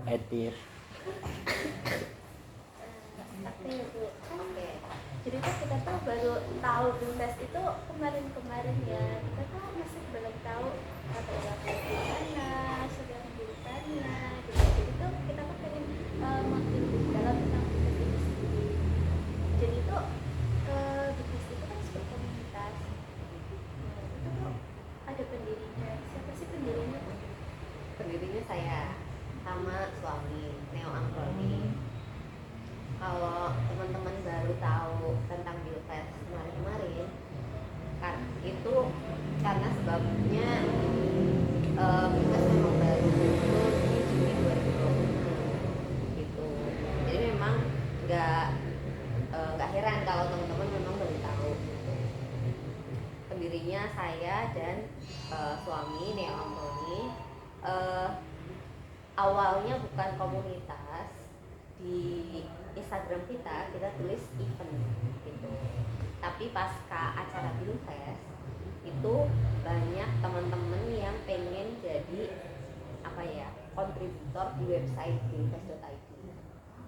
Edit. Oke. Jadi tuh kita tuh baru tahu Binfest itu kemarin-kemarin ya. Kita tuh masih belum tahu latar-latar gimana, sejarah dirinya gitu. Jadi tuh kita tuh pengen makin lebih dalam tentang Binfest itu sendiri. Jadi tuh Binfest itu kan sebuah komunitas. Nah, itu tuh ada pendirinya. Siapa sih pendirinya? Pendirinya saya sama suami Neo Amroni. Kalau teman-teman baru tahu tentang Binfest kemarin-kemarin kan itu karena sebabnya Binfest memang baru muncul di Juni 2020 gitu. Jadi memang nggak heran kalau teman-teman memang baru tahu gitu. Pendirinya saya dan suami Neo Amroni. Awalnya bukan komunitas, di Instagram kita tulis event gitu. Tapi pasca acara Binfest itu banyak teman-teman yang pengen jadi kontributor di website binfest.id,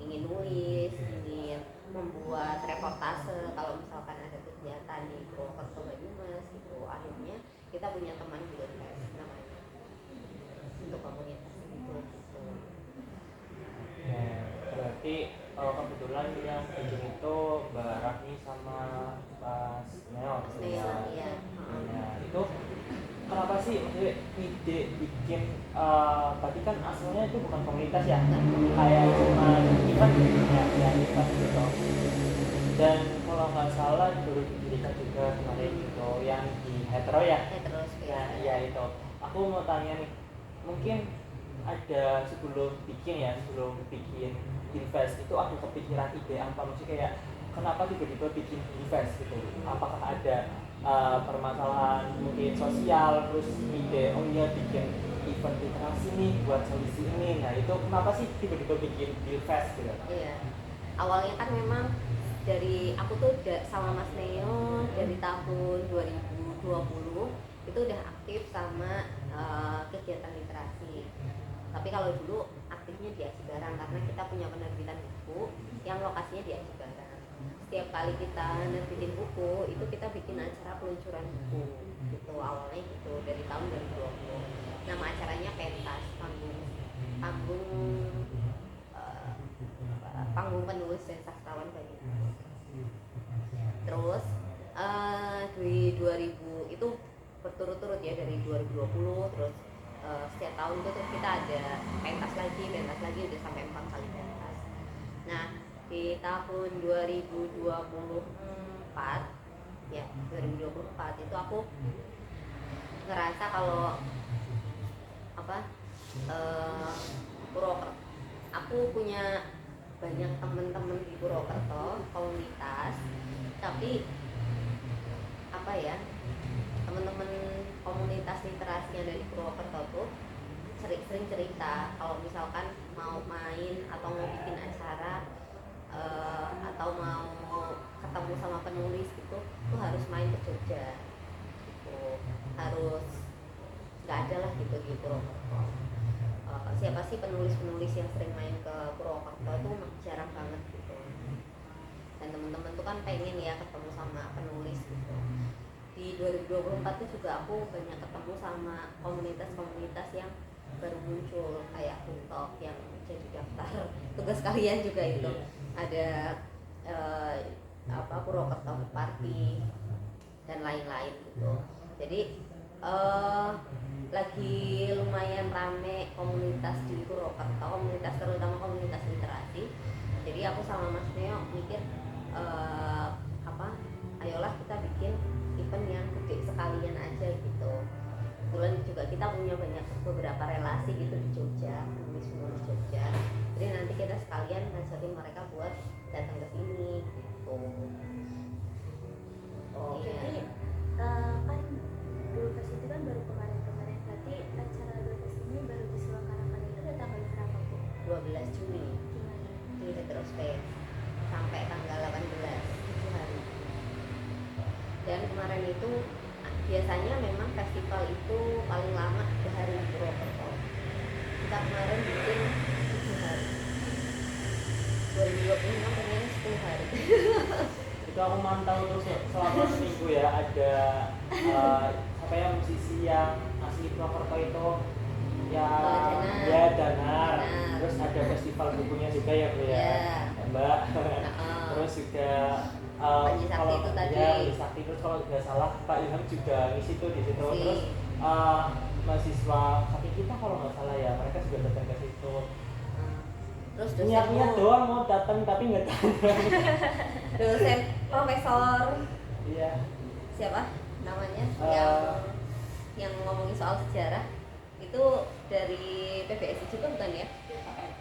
ingin nulis, ingin membuat reportase kalau misalkan ada kegiatan di Purwokerto Banyumas gitu. Akhirnya kita punya teman Binfest namanya untuk komunitas itu gitu. Berarti kebetulan yang bikin itu Mbak Rafni sama Mas Neo. Iya. Nah, itu kenapa sih ide bikin tadi kan asalnya itu bukan komunitas ya, kayak cuma event ya event gitu. Dan kalau nggak salah baru didirikan juga kemarin gitu yang di Hetero ya. Ya itu. Aku mau tanya nih, mungkin ada sebelum bikin Binfest itu ada kepikiran ide apa, maksudnya kayak kenapa tiba-tiba bikin Binfest gitu? Apakah ada permasalahan mungkin sosial, terus ide bikin event literasi nih buat solusi ini, nah itu kenapa sih tiba-tiba bikin Binfest gitu? Iya, awalnya kan memang dari aku tuh sama Mas Neo dari tahun 2020 itu udah aktif sama kegiatan literasi. Tapi kalau dulu aktifnya di Aji Barang karena kita punya penerbitan buku yang lokasinya di Aji Barang. Setiap kali kita nerbitin buku itu kita bikin acara peluncuran buku gitu, awalnya gitu dari tahun 2020. Nama acaranya pentas, panggung penulis dan sastrawan Banyumas. Terus di 2000 itu berturut-turut ya, dari 2020 terus setiap tahun itu kita ada pentas lagi udah sampai 4 kali pentas. Nah di tahun 2024 itu aku ngerasa kalau Purwokerto, aku punya banyak teman-teman di Purwokerto komunitas, tapi teman-teman komunitas literasi yang dari Purwokerto tuh sering cerita kalau misalkan mau main atau mau bikin acara atau mau ketemu sama penulis gitu tuh harus main ke Jogja gitu. Harus nggak ada lah gitu di Purwokerto. Siapa sih penulis-penulis yang sering main ke Purwokerto itu jarang banget gitu. Dan teman-teman tuh kan pengen ya ketemu sama penulis gitu. Di 2024 tuh juga aku banyak ketemu sama komunitas-komunitas yang baru muncul kayak Buntok yang jadi daftar tugas kalian juga itu. Ada Purwokerto Party dan lain-lain gitu. Jadi lagi lumayan rame komunitas di Purwokerto, terutama komunitas literasi. Jadi aku sama Mas Neo mikir ayolah kita bikin event yang gede sekalian aja gitu. Kebetulan juga kita punya beberapa relasi gitu di Jogja, penulis Jogja. Jadi nanti kita sekalian ngajakin mereka buat datang ke sini gitu. Jadi kan Binfest itu kan baru kemarin, berarti acara Binfest ini baru diselenggarakan itu udah tanggal berapa Bu? 12 Juni di Retrospace sampai tanggal 18, 7 hari. Dan kemarin itu biasanya memang festival itu paling lama 3 hari di Purwokerto. Kita kemarin bikin 7 itu aku mantau terus ya, selama seminggu ya ada apa ya musisi yang asli Purwokerto itu yang Danar. ya Danar. Danar. Terus ada festival bukunya juga ya Bu ya, Iya. ya, Mbak. Heeh. Terus juga Panji Sakti kalau itu tadi. ya Panji Sakti, terus kalau nggak salah Pak Ilham juga ngisi tuh di situ. Si. Terus mahasiswa saking kita kalau nggak salah ya mereka juga datang ke situ. Terus Niat-niat dosenmu, doang mau datang tapi nggak datang. dosen Profesor Iya. siapa namanya Eh. yang ngomongin soal sejarah itu dari PBSI juga bukan ya?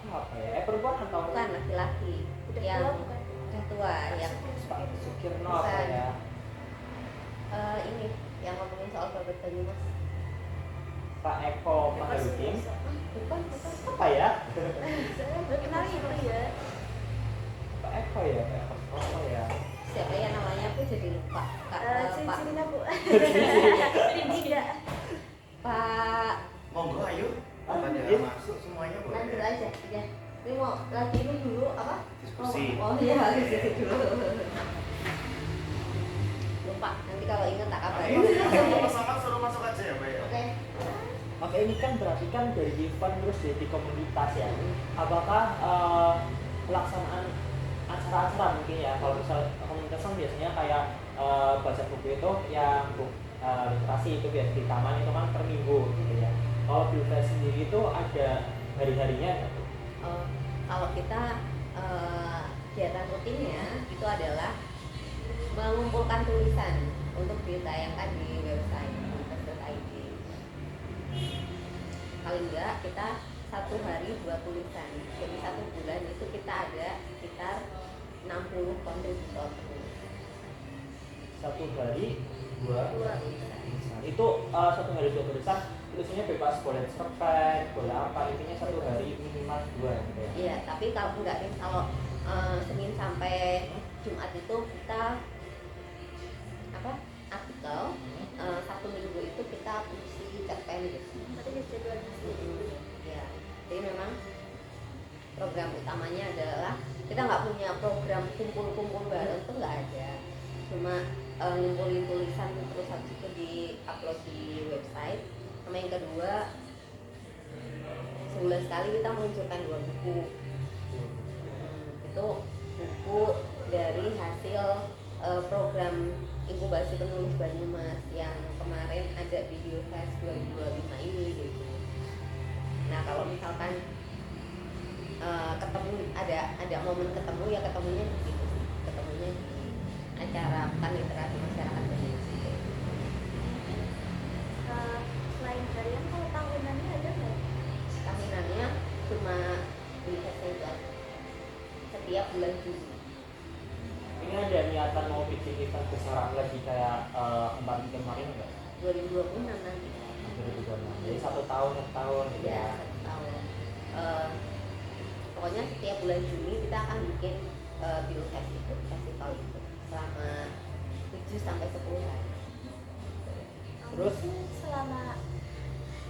Apa ya? Perempuan atau Bukan, laki-laki Udah yang tua bukan? udah tua yang Pak Sukirno apa Bukan. ya? ini yang ngomongin soal Babet Banyumas. Pak Eko Maharudin. Bukan. Apa ya? Saya berkenal itu ya. Pak Eko ya, Pak Eko apa ya? Siapa ya namanya aku jadi lupa. Pak Cincin aku. Tidak. Pak Monggo ayo. Ah, Pada iya. masuk semuanya lanjut boleh. aja ya. Ini mau lagi ini dulu apa? Diskusi. Oh iya, diskusi dulu. Lupa, nanti kalau ingat tak kabarin. Sama-sama suruh masuk aja ya, Mbak ya. Oke. Oke, ini kan berarti kan dari event terus jadi komunitas ya. Apakah pelaksanaan acara-acara mungkin ya? Kalau misal komunitas kan biasanya kayak baca buku itu yang literasi itu biasa di taman itu kan per minggu gitu ya. Kalau Bilfest sendiri itu ada hari-harinya nggak tuh? Kalau kita kegiatan rutinnya itu adalah mengumpulkan tulisan untuk ditayangkan di website bilfest.id. Paling enggak kita 1 hari 2 tulisan. Jadi 1 bulan itu kita ada sekitar 60 kontributor. 1 hari 2 2 tulisan. tulisan. Itu 1 hari 2 tulisan, tulisannya bebas, boleh cerpen, boleh apa, intinya 1 hari minimal 2 gitu ya. Iya, tapi kalau enggak nih, kalau Senin sampai Jumat itu kita artikel, Sabtu Minggu itu kita puisi cerpen gitu. Berarti ada jadwal sendiri. Ya, jadi memang program utamanya adalah kita nggak punya program kumpul-kumpul bareng, itu nggak ada. Cuma ngumpulin tulisan terus habis itu di-upload di website. Sama yang kedua, sebulan sekali kita meluncurkan 2 buku. Itu buku dari hasil program inkubasi penulis Banyumas yang kemarin ada di Bilfest 2025 ini gitu. Nah kalau misalkan ketemu ada momen ketemu ya ketemunya di situ sih, ketemunya di acara Pekan Literasi Masyarakat Banyumas gitu. Selain harian, kalau tahunannya ada nggak? Tahunannya cuma Bilfest itu aja. Setiap bulan Juni. Ini ada niatan mau bikin event besar lagi kayak kemarin enggak? 2026 nanti. 2026. Jadi 1 tahun gitu Ya, ya. 1 tahun. Pokoknya setiap bulan Juni kita akan bikin Bilfest itu, festival itu selama 7 sampai 10 hari. Terus? Selama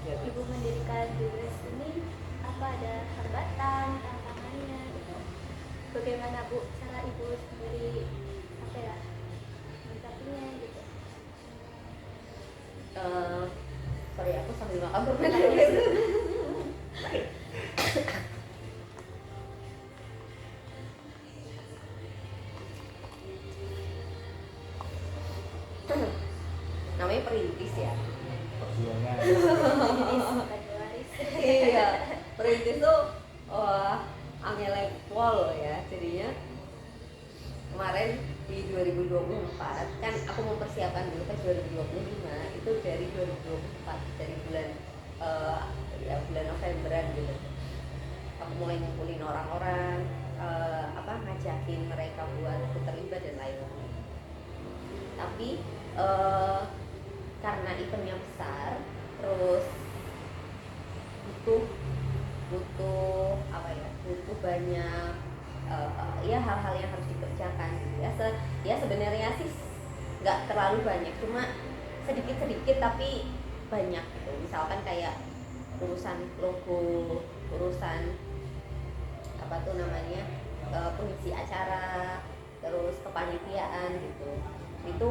Ya, Ibu mendirikan Bilfest ini, apa ada hambatan, tantangannya itu? Bagaimana Bu cara Ibu sendiri apa ya menyikapinya gitu? Sorry aku sambil makan permen. Namanya perintis ya. perjuangan. Bukan waris. Iya, perintis tuh angel pol ya. Jadinya kemarin di 2024 kan aku mempersiapkan dulu ke 2025 itu dari 2024 dari bulan bulan Novemberan gitu. Aku mulai ngumpulin orang-orang, ngajakin mereka buat terlibat dan lain-lain. Tapi karena eventnya besar, terus butuh banyak hal-hal yang harus dikerjakan gitu ya. Sebenarnya sih nggak terlalu banyak, cuma sedikit-sedikit tapi banyak gitu. Misalkan kayak urusan logo, urusan pengisi acara, terus kepanitiaan gitu. Itu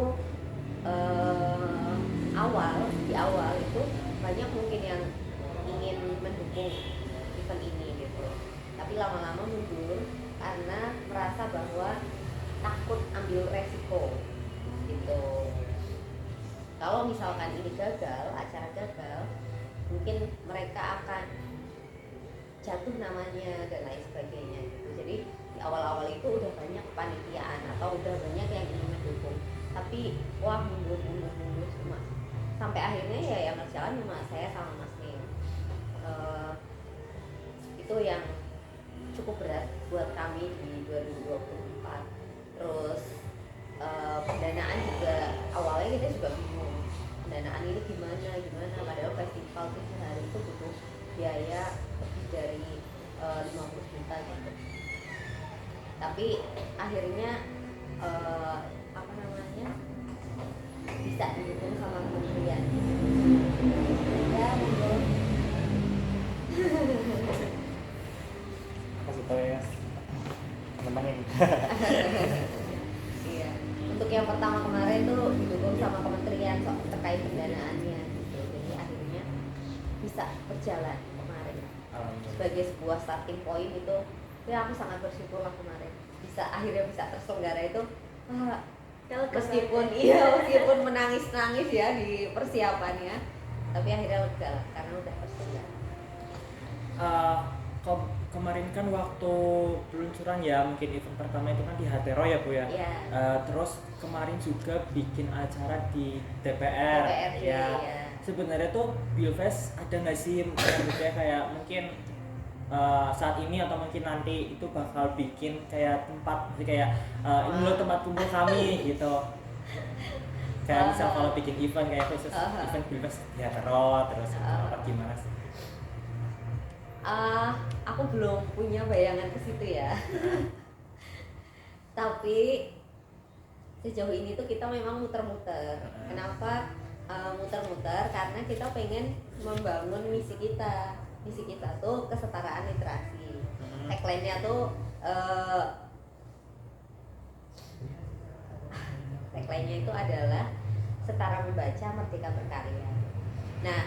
di awal itu banyak mungkin yang ingin mendukung event ini gitu, tapi lama-lama mundur karena merasa bahwa takut ambil resiko gitu. Kalau misalkan ini gagal, acara gagal, mungkin mereka akan jatuh namanya dan lain sebagainya gitu. Jadi di awal-awal itu udah banyak kepanitiaan atau udah banyak yang ingin mendukung, tapi wah mundur cuma sampai akhirnya ya yang berjalan cuma saya sama Mas Ning. Itu yang cukup berat buat kami di 2024. Terus pendanaan juga awalnya kita juga bingung, pendanaan ini gimana padahal festival 7 hari itu butuh biaya lebih dari 50 juta gitu. Tapi akhirnya bisa didukung sama kementerian ya monggo. Kasih tahu ya teman-teman. Iya, untuk yang pertama kemarin tuh didukung sama kementerian terkait pendanaannya gitu. Jadi akhirnya bisa berjalan kemarin sebagai sebuah starting point itu. Ya aku sangat bersyukur lah kemarin akhirnya bisa terselenggara itu. Meskipun menangis ya di persiapannya, tapi akhirnya lega lah karena udah terselenggara. Kemarin kan waktu peluncuran ya, mungkin event pertama itu kan di Hatero ya Bu ya. Yeah. Terus kemarin juga bikin acara di DPR ya. Ya. Sebenarnya tuh Bilfest ada nggak sih kayak mungkin saat ini atau mungkin nanti itu bakal bikin kayak tempat kayak ini loh tempat kumpul kami gitu. Kayak misal kalau bikin event kayak khusus event Bilfest di Hatero terus apa gimana sih? Aku belum punya bayangan ke situ ya. Tapi sejauh ini tuh kita memang muter-muter. Kenapa muter-muter? Karena kita pengen membangun misi kita. Misi kita tuh kesetaraan literasi. Tagline-nya tuh tagline-nya itu adalah setara membaca, merdeka berkarya. Nah,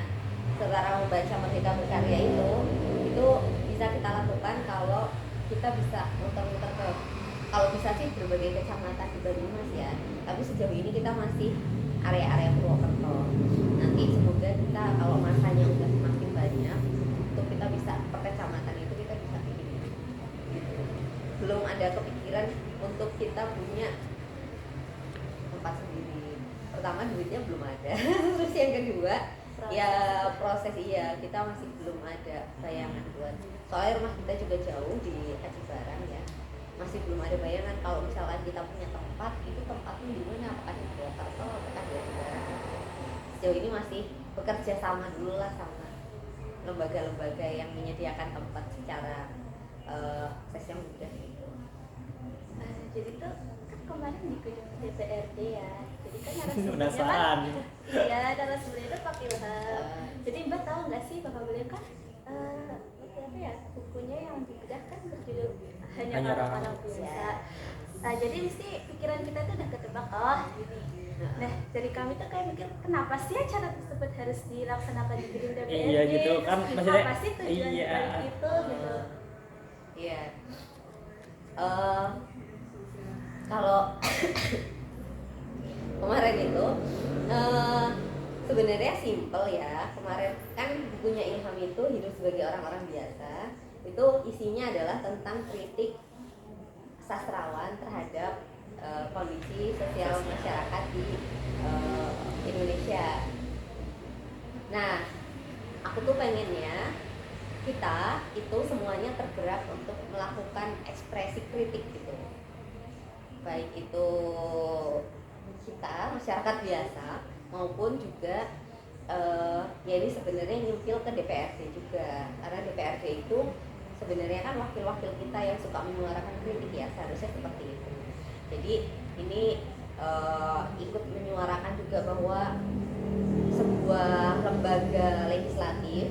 setara membaca, merdeka berkarya itu bisa kita lakukan kalau kita bisa muter-muter ke, kalau bisa sih berbagai kecamatan di Banyumas ya. Tapi sejauh ini kita masih area-area Purwokerto. Nanti semoga kita kalau masanya udah semakin banyak, itu kita bisa per kecamatan itu kita bisa bikin. Gitu. Belum ada kepikiran untuk kita punya tempat sendiri. Pertama duitnya belum ada. Terus yang kedua proses kita masih belum ada bayangan buat, soalnya rumah kita juga jauh di Aji Barang ya, masih belum ada bayangan kalau misalkan kita punya tempat, itu tempatnya di mana, apakah di Purwokerto apakah di Aji Barang. Sejauh ini masih bekerja sama dulu lah sama lembaga-lembaga yang menyediakan tempat secara akses yang mudah gitu. Jadi tuh kan kemarin di gedung DPRD ya, jadi kan narasumbernya penasaran. Iya, narasumbernya itu Pak Ilham. Jadi Mbak tahu nggak sih Bapak beliau kan apa ya, bukunya yang dibedah kan berjudul hanya orang-orang biasa. Nah jadi mesti pikiran kita tuh udah ketebak, oh gini. Nah dari kami tuh kayak mikir kenapa sih acara tersebut harus dilaksanakan di gedung DPRD? Iya gitu kan, maksudnya apa sih tujuan balik itu gitu? Iya. Kalau kemarin itu sebenarnya simple ya. Kemarin kan bukunya Ilham itu Hidup Sebagai Orang-Orang Biasa. Itu isinya adalah tentang kritik sastrawan terhadap kondisi sosial masyarakat di Indonesia. Nah, aku tuh pengennya kita itu semuanya tergerak untuk melakukan ekspresi kritik gitu. Baik itu kita masyarakat biasa maupun juga ya ini sebenarnya nyumpil ke DPRD juga, karena DPRD itu sebenarnya kan wakil-wakil kita yang suka menyuarakan kritik ya, seharusnya seperti itu. Jadi ini ikut menyuarakan juga bahwa sebuah lembaga legislatif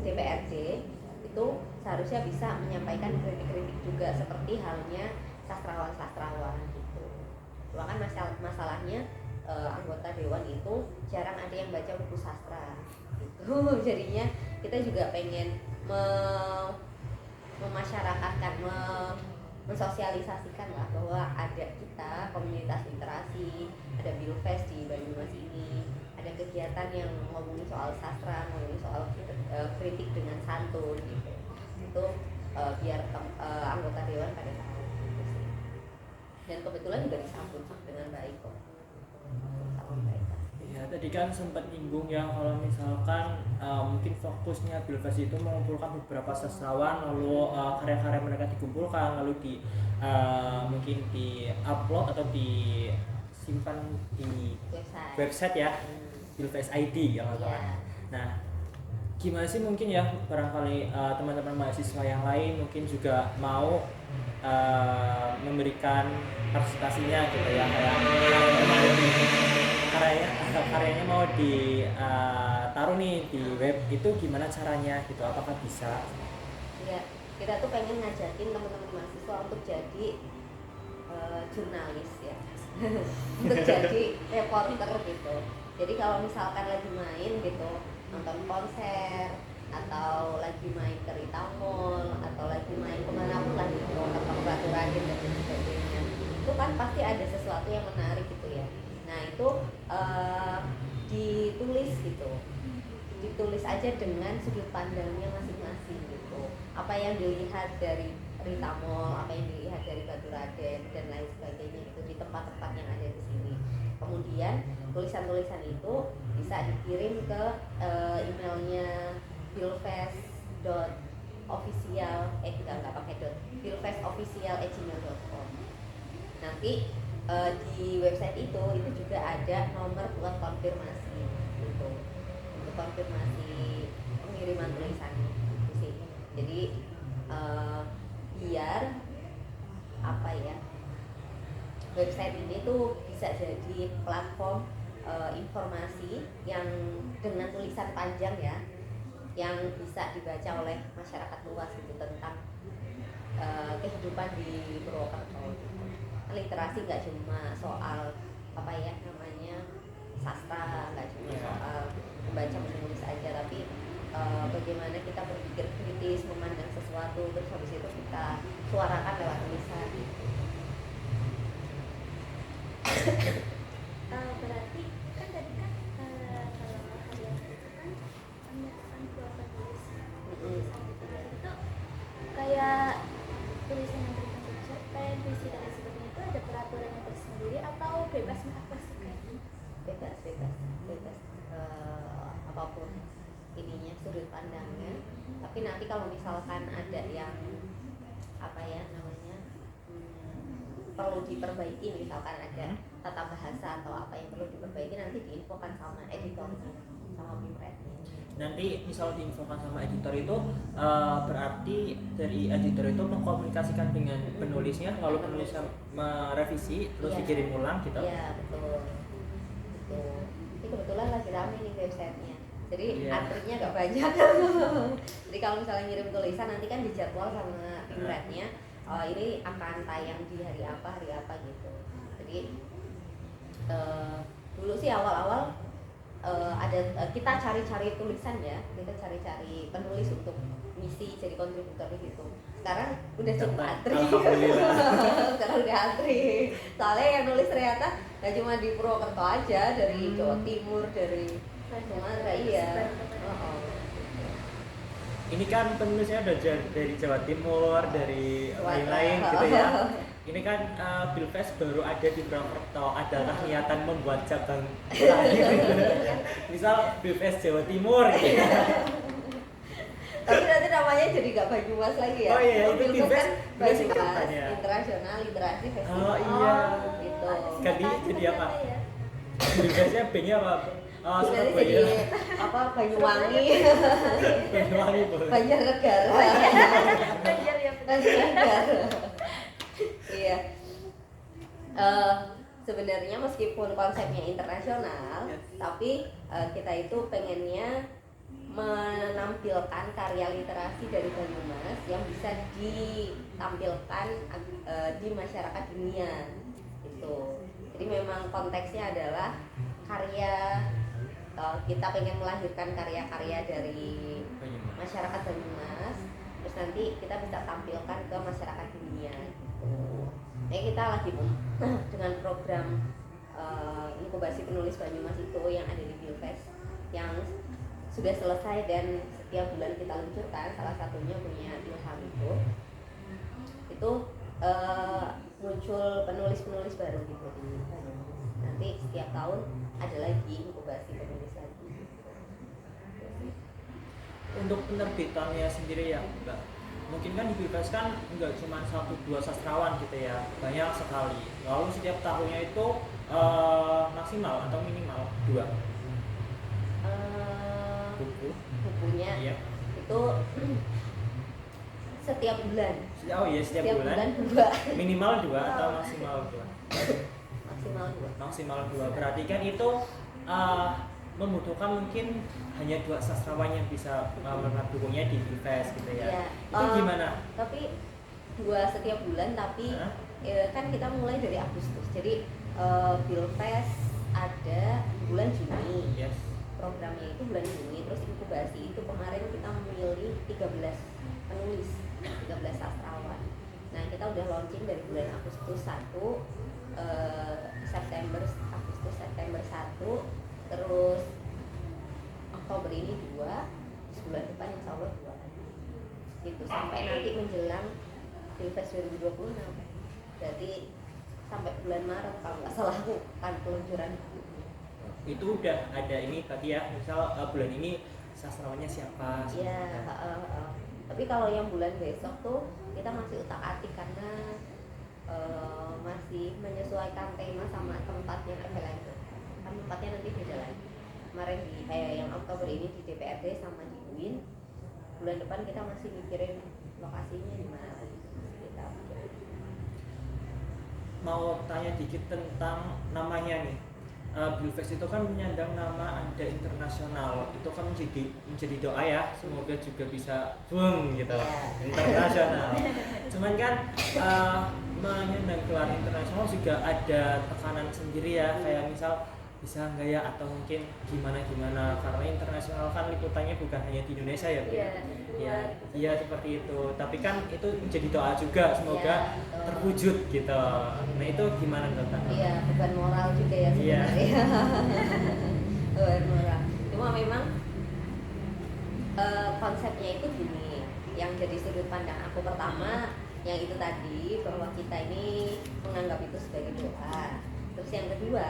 DPRD itu seharusnya bisa menyampaikan kritik-kritik juga, seperti halnya sastrawan gitu. Cuma kan masalahnya anggota dewan itu jarang ada yang baca buku sastra gitu. Jadinya kita juga pengen memasyarakatkan, mensosialisasikan lah bahwa ada kita komunitas literasi, ada Bilfest di Banyumas ini, ada kegiatan yang ngomongin soal sastra, ngomongin soal kritik dengan santun gitu. Itu biar anggota dewan pada tahu gitu sih. Dan kebetulan juga disambut dengan baik kok sama mereka. Ya, tadi kan sempat nyinggung ya kalau misalkan mungkin fokusnya Bilfest itu mengumpulkan beberapa sastrawan, lalu karya-karya mereka dikumpulkan, lalu mungkin di upload atau disimpan di website ya, Bilfest ID yang Iya. Nah, gimana sih mungkin ya barangkali teman-teman mahasiswa yang lain mungkin juga mau memberikan partisipasinya gitu ya, karyanya mau ditaruh nih di web, itu gimana caranya gitu, apakah bisa? Ya, kita tuh pengen ngajakin teman-teman mahasiswa untuk jadi jurnalis ya. Untuk jadi reporter gitu. Jadi kalau misalkan lagi main gitu, nonton konser atau lagi main ke Rita Mall atau lagi main kemanapun lah gitu, atau Batu Raden dan sebagainya, itu kan pasti ada sesuatu yang menarik gitu ya. Nah itu ditulis aja dengan sudut pandangnya masing-masing gitu. Apa yang dilihat dari Rita Mall, apa yang dilihat dari Batu Raden dan lain sebagainya itu di tempat-tempat yang ada di sini. Kemudian tulisan-tulisan itu bisa dikirim ke emailnya bilfest.official@gmail.com. Nanti di website itu juga ada nomor buat konfirmasi gitu, untuk konfirmasi pengiriman tulisannya gitu sih. Jadi biar apa ya, website ini tuh bisa jadi platform informasi yang dengan tulisan panjang ya, yang bisa dibaca oleh masyarakat luas gitu tentang kehidupan di Purwokerto gitu. Literasi nggak cuma soal apa ya namanya sastra, nggak cuma soal membaca menulis aja, tapi bagaimana kita berpikir kritis, memandang sesuatu, terus habis itu kita suarakan lewat tulisan gitu. Berarti kan tadi kan kalau harian itu kan menyatakan dua penulis tulisan gitu ya, itu kayak tulisan yang berbentuk cerpen, puisi dan lain sebagainya, itu ada peraturannya tersendiri atau bebas mengekspresikan? bebas apapun ininya, sudut pandangnya. Tapi nanti kalau misalkan ada yang apa ya namanya perlu diperbaiki, misalkan ada tata bahasa atau apa yang perlu diperbaiki, nanti diinfokan sama editornya, sama pimretnya. Nanti misal diinfokan sama editor itu berarti dari editor itu mengkomunikasikan dengan penulisnya, lalu penulisnya merevisi terus dikirim ulang gitu. Iya betul. Ini kebetulan lagi rame nih websitenya, jadi antrinya gak banyak. Jadi kalau misalnya ngirim tulisan nanti kan dijadwal sama pimretnya, ini akan tayang di hari apa gitu. Jadi dulu sih awal-awal ada kita cari-cari tulisan ya, kita cari-cari penulis untuk misi jadi kontributor di situ. Sekarang udah cukup antri. Sekarang udah antri. Soalnya yang nulis ternyata gak cuma di Purwokerto aja, dari Jawa Timur, dari Sumatera, iya. Ini kan penulisnya udah dari Jawa Timur, dari lain-lain gitu ya. Ini kan Bilfest baru ada di Purwokerto, adakah niatan membuat cabang lain? Misal Bilfest Jawa Timur gitu. Tapi nanti namanya jadi gak Banyumas lagi ya. Oh iya, itu Bilfest kan Banyumas ya? Internasional Literasi Festival. Oh iya. Gitu. Ganti jadi apa? Bilfestnya B-nya apa? Jadi jadi apa, Banyuwangi. Banyuwangi boleh. Banjarnegara. Banjar ya, Banjarnegara. Iya. Sebenarnya meskipun konsepnya internasional, tapi kita itu pengennya menampilkan karya literasi dari Banyumas yang bisa ditampilkan di masyarakat dunia itu. Jadi memang konteksnya adalah karya, kita pengen melahirkan karya-karya dari masyarakat Banyumas, terus nanti kita bisa tampilkan ke masyarakat dunia gitu. Kita lagi dengan program inkubasi penulis Banyumas itu yang ada di Bilfest yang sudah selesai dan setiap bulan kita luncurkan, salah satunya punya Ilham itu muncul penulis-penulis baru gitu di Banyumas. Nanti setiap tahun ada lagi inkubasi penulis lagi. Untuk penerbitannya sendiri ya Mbak, mungkin kan di Bilfest kan nggak cuma 1-2 sastrawan gitu ya, banyak sekali. Lalu setiap tahunnya itu maksimal atau minimal 2 bukunya iya. itu setiap bulan. Oh iya, setiap bulan 2. minimal 2 atau maksimal 2? Maksimal 2. Berarti kan itu membutuhkan mungkin hanya 2 sastrawan yang bisa memenuhi bukunya di Bilfest gitu ya. Ya, Itu gimana? Tapi 2 setiap bulan, tapi kan kita mulai dari Agustus. Jadi Bilfest ada bulan Juni. Yes. Programnya itu bulan Juni, terus inkubasi itu kemarin kita memilih 13 penulis, 13 sastrawan. Nah, kita udah launching dari bulan Agustus 1, Agustus September 1, terus Oktober ini 2, bulan depan insya Allah 2 lagi. Itu sampai nanti menjelang Bilfest 2026. Berarti sampai bulan Maret kalau nggak salah kan peluncuran. Itu udah ada ini tadi ya, misal bulan ini sastrawannya siapa? Iya, tapi kalau yang bulan besok tuh kita masih utak-atik karena masih menyesuaikan tema sama tempatnya available. Kan tempatnya nanti beda lagi. Kemarin di yang Oktober ini di DPRD sama di UIN. Bulan depan kita masih mikirin lokasinya di mana lagi. Kita mikirin. Mau tanya dikit tentang namanya nih. Bilfest itu kan menyandang nama ada internasional, itu kan menjadi doa ya, semoga juga bisa boom gitu internasional. Cuman kan menyandang gelar internasional juga ada tekanan sendiri ya, kayak misal bisa nggak ya atau mungkin gimana karena internasional kan liputannya bukan hanya di Indonesia ya Bu. Iya seperti itu, tapi kan itu menjadi doa juga semoga terwujud gitu. Nah itu gimana tentang? Iya, beban moral juga ya sebenarnya. Beban moral. Cuma memang konsepnya itu gini, yang jadi sudut pandang aku pertama yang itu tadi, bahwa kita ini menganggap itu sebagai doa. Terus yang kedua,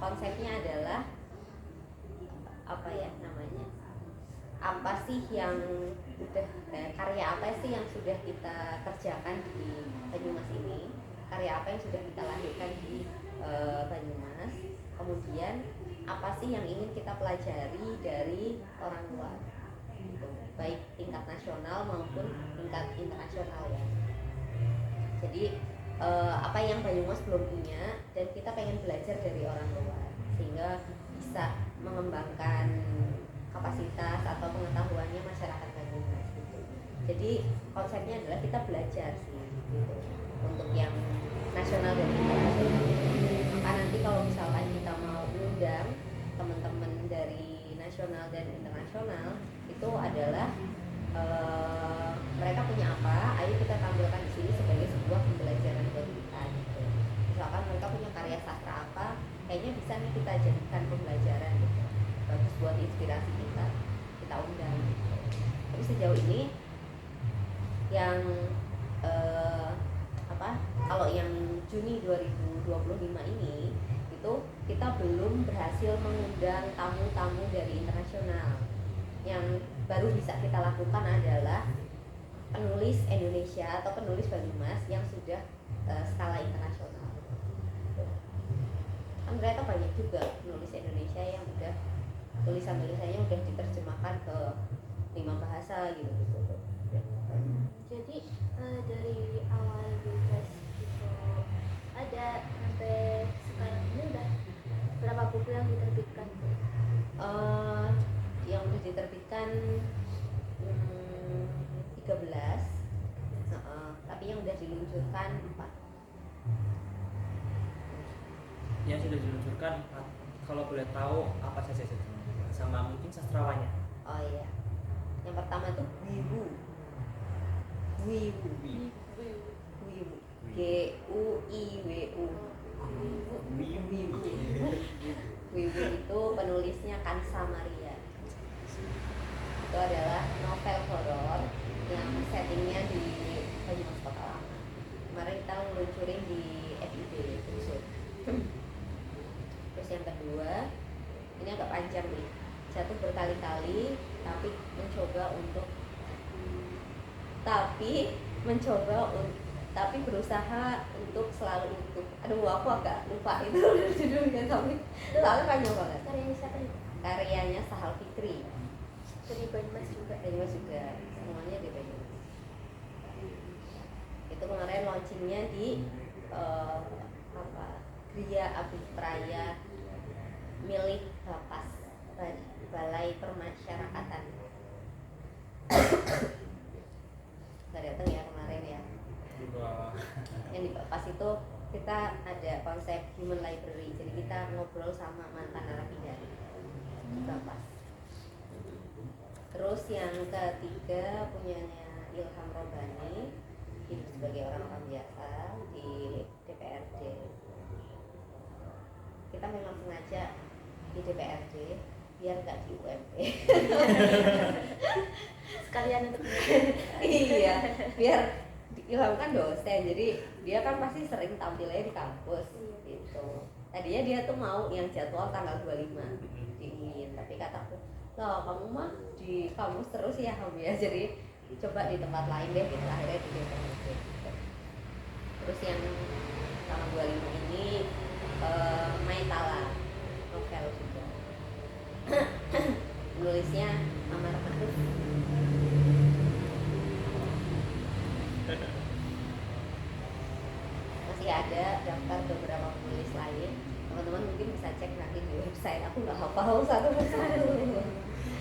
konsepnya adalah apa ya namanya, apa sih yang udah karya apa sih yang sudah kita kerjakan di Banyumas ini, karya apa yang sudah kita lahirkan di Banyumas, kemudian apa sih yang ingin kita pelajari dari orang luar, baik tingkat nasional maupun tingkat internasional ya. Jadi apa yang Banyumas belum punya dan kita pengen belajar dari orang luar sehingga bisa mengembangkan kapasitas atau pengetahuannya masyarakat Banyumas gitu. Jadi konsepnya adalah kita belajar sih gitu untuk yang nasional dan internasional. Maka nanti kalau misalkan kita mau undang teman-teman dari nasional dan internasional itu adalah mereka punya apa, ayo kita tampilkan di sini sebagai sebuah pembelajaran buat kita gitu. Misalkan mereka punya karya sastra apa, kayaknya bisa nih kita jadikan pembelajaran gitu. Bagus buat inspirasi kita undang gitu. Tapi sejauh ini yang kalau yang Juni 2025 ini itu kita belum berhasil mengundang tamu-tamu dari internasional. Yang baru bisa kita lakukan adalah penulis Indonesia atau penulis Banyumas yang sudah skala internasional. Kan ternyata banyak juga penulis Indonesia yang udah tulisan-tulisannya udah diterjemahkan ke 5 bahasa gitu. Jadi dari awal Bilfest itu ada sampai sekarang ini udah berapa buku yang diterbitkan? diluncurkan 4. Yang sudah diluncurkan 4. Kalau boleh tahu apa saja itu? Sama mungkin sastrawannya. Oh iya, yang pertama itu Wiwu. Wiwu G-U-I-W-U. Wiwu itu penulisnya Kansa Maria. Itu adalah novel horor yang settingnya di Banyumas Kota Lama. Kemarin kita ngeluncurin di FIB Busur. Terus yang kedua, ini agak panjang nih, jatuh berkali-kali tapi berusaha untuk selalu utuh. Aduh, aku agak lupa itu judulnya, tapi soalnya panjang banget. Karyanya siapa nih? Karyanya Sahal Fikri. Dari Banyumas juga. Banyumas juga, semuanya di Banyumas. Itu kemarin launchingnya di Gria Abipraya milik Bapas, Balai Permasyarakatan. Nggak datang ya kemarin ya. Yang di Bapas itu kita ada konsep human library, jadi kita ngobrol sama mantan narapidana Bapas. Terus yang ketiga punyanya Ilham Robani, hidup sebagai orang-orang biasa di DPRD. Kita memang sengaja di DPRD biar nggak di UMP. Sekalian untuk Iya, biar Ilham kan dosen, jadi dia kan pasti sering tampilnya di kampus gitu. Tadinya dia tuh mau yang jadwal tanggal 25 di UIN, tapi kataku, loh kamu mah di kampus terus ya Ham ya, jadi coba di tempat lain deh gitu. Akhirnya di DPRD. Terus yang tanggal 25 ini Maitala, novel juga. Nulisnya Amar Ma'ruf. Masih ada daftar beberapa penulis lain. Teman-teman mungkin bisa cek nanti di website. Aku nggak hafal satu persatu.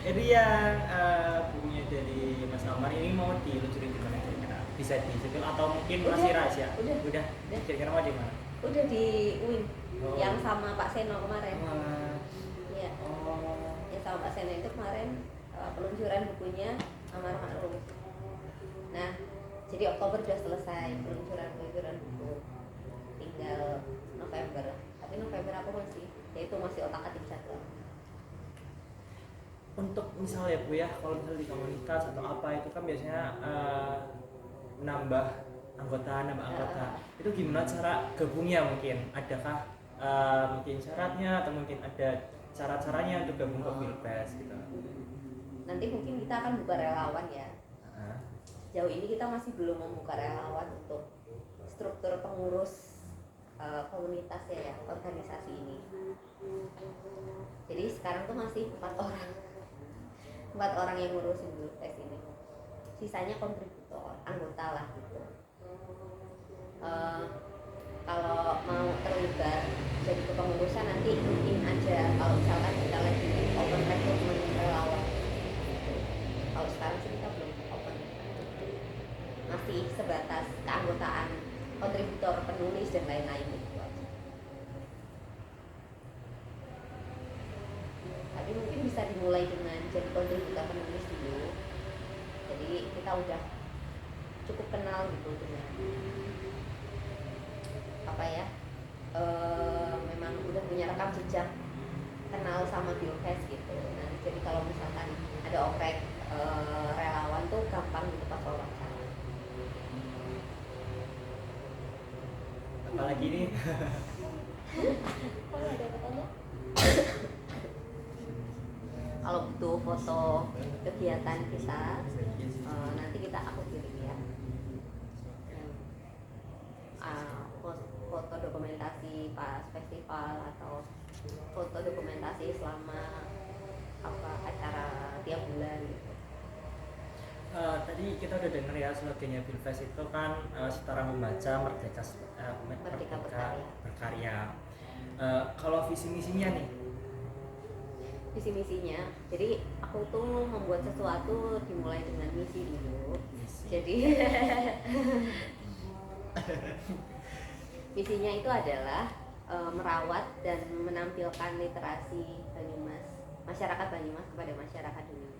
Jadi yang bukunya dari Mas Amar ini mau diluncurin di mana kira-kira? Bisa di situ atau mungkin masih rahasia? Udah. Kira-kira mau di mana? Udah di UIN. Oh. Yang sama Pak Seno kemarin. Wah. Iya. Oh. Yang sama Pak Seno itu kemarin peluncuran bukunya Amar Ma'ruf. Nah, jadi Oktober sudah selesai peluncuran buku. Tinggal November. Tapi November aku masih otak-atik jadwal. Untuk misalnya Bu ya, kalau misalnya di komunitas atau apa itu kan biasanya nambah anggota. Itu gimana cara gabungnya mungkin? Adakah mungkin syaratnya atau mungkin ada cara-caranya untuk gabung ke Pilpres gitu? Nanti mungkin kita akan buka relawan ya. Jauh ini kita masih belum membuka relawan untuk struktur pengurus komunitas ya, organisasi ini. Jadi sekarang tuh masih 4 orang yang ngurusin Pilpres ini. Sisanya kontributor, anggota lah gitu. Kalau mau terlibat jadi kepengurusan nanti mungkin aja kalau misalkan kita lagi open recruitment relawan. Kalau sekarang sih kita belum open, masih sebatas keanggotaan kontributor, penulis dan lain-lain gitu aja. Tapi mungkin bisa dimulai dengan jadi kontributor penulis dulu. Jadi kita udah cukup kenal gitu dengan memang udah punya rekam jejak kenal sama Pilpres gitu. Nah, jadi kalau misalkan ada oprek relawan tuh gampang gitu pas wawancara. Apalagi nih? Kalau ada pertanyaan? Kalau butuh foto kegiatan kita, nanti aku kirim ya. Foto dokumentasi pas festival atau foto dokumentasi selama acara tiap bulan gitu. Tadi kita udah dengar ya slogannya Pilpres itu kan setara membaca, merdeka berkarya. Kalau visi misinya nih? Visi misinya, jadi aku tuh membuat sesuatu dimulai dengan misi dulu. Jadi Visinya itu adalah merawat dan menampilkan literasi Banyumas, masyarakat Banyumas kepada masyarakat dunia.